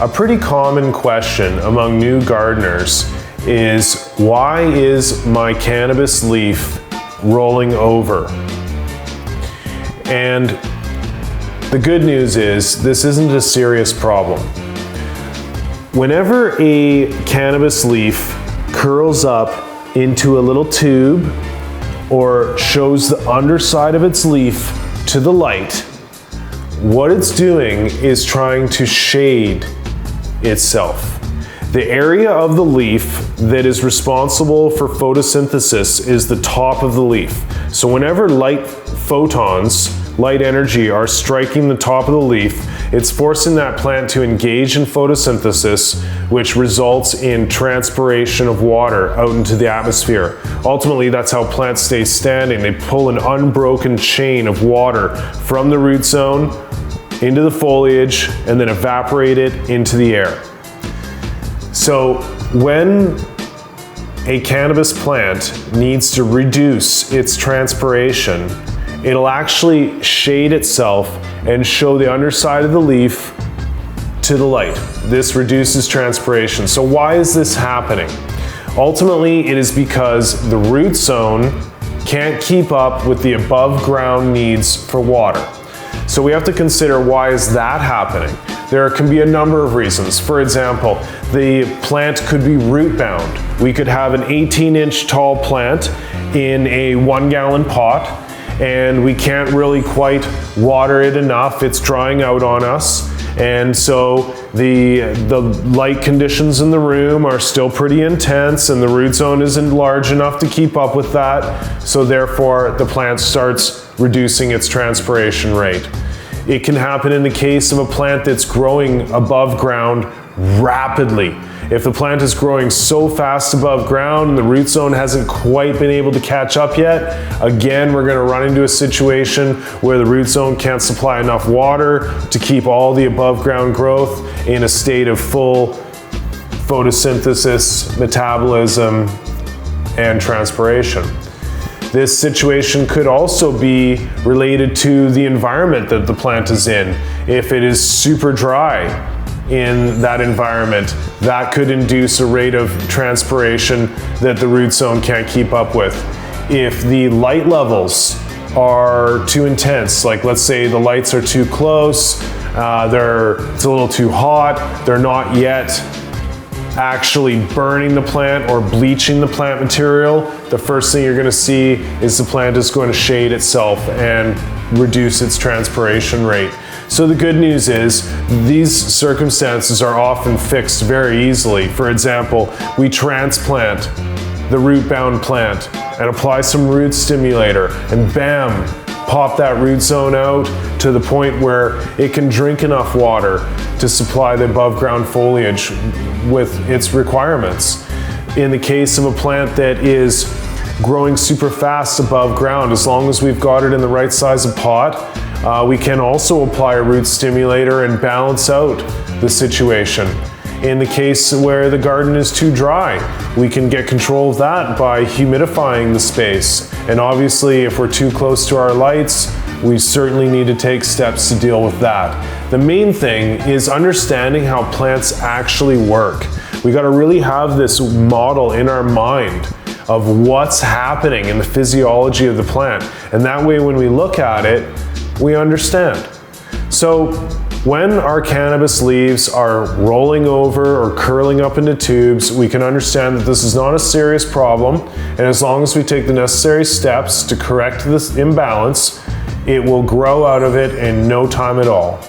A pretty common question among new gardeners is, why is my cannabis leaf rolling over? And the good news is this isn't a serious problem. Whenever a cannabis leaf curls up into a little tube or shows the underside of its leaf to the light, what it's doing is trying to shade itself. The area of the leaf that is responsible for photosynthesis is the top of the leaf. So whenever light photons, light energy are striking the top of the leaf, it's forcing that plant to engage in photosynthesis, which results in transpiration of water out into the atmosphere. Ultimately, that's how plants stay standing. They pull an unbroken chain of water from the root zone into the foliage and then evaporate it into the air. So when a cannabis plant needs to reduce its transpiration, it'll actually shade itself and show the underside of the leaf to the light. This reduces transpiration. So why is this happening? Ultimately, it is because the root zone can't keep up with the above ground needs for water. So we have to consider, why is that happening? There can be a number of reasons. For example, the plant could be root bound. We could have an 18-inch tall plant in a 1 gallon pot, and we can't really quite water it enough. It's drying out on us. And so the light conditions in the room are still pretty intense, and the root zone isn't large enough to keep up with that. So therefore, the plant starts reducing its transpiration rate. It can happen in the case of a plant that's growing above ground rapidly. If the plant is growing so fast above ground and the root zone hasn't quite been able to catch up yet, again, we're going to run into a situation where the root zone can't supply enough water to keep all the above ground growth in a state of full photosynthesis, metabolism, and transpiration. This situation could also be related to the environment that the plant is in. If it is super dry in that environment, that could induce a rate of transpiration that the root zone can't keep up with. If the light levels are too intense, like let's say the lights are too close, it's a little too hot, they're not yet actually burning the plant or bleaching the plant material, the first thing you're going to see is the plant is going to shade itself and reduce its transpiration rate. So the good news is these circumstances are often fixed very easily. For example, we transplant the root-bound plant and apply some root stimulator, and bam, pop that root zone out to the point where it can drink enough water to supply the above ground foliage with its requirements. In the case of a plant that is growing super fast above ground, as long as we've got it in the right size of pot, we can also apply a root stimulator and balance out the situation. In the case where the garden is too dry, we can get control of that by humidifying the space. And obviously, if we're too close to our lights, we certainly need to take steps to deal with that. The main thing is understanding how plants actually work. We got to really have this model in our mind of what's happening in the physiology of the plant. And that way, when we look at it, we understand. So when our cannabis leaves are rolling over or curling up into tubes, we can understand that this is not a serious problem. And as long as we take the necessary steps to correct this imbalance, it will grow out of it in no time at all.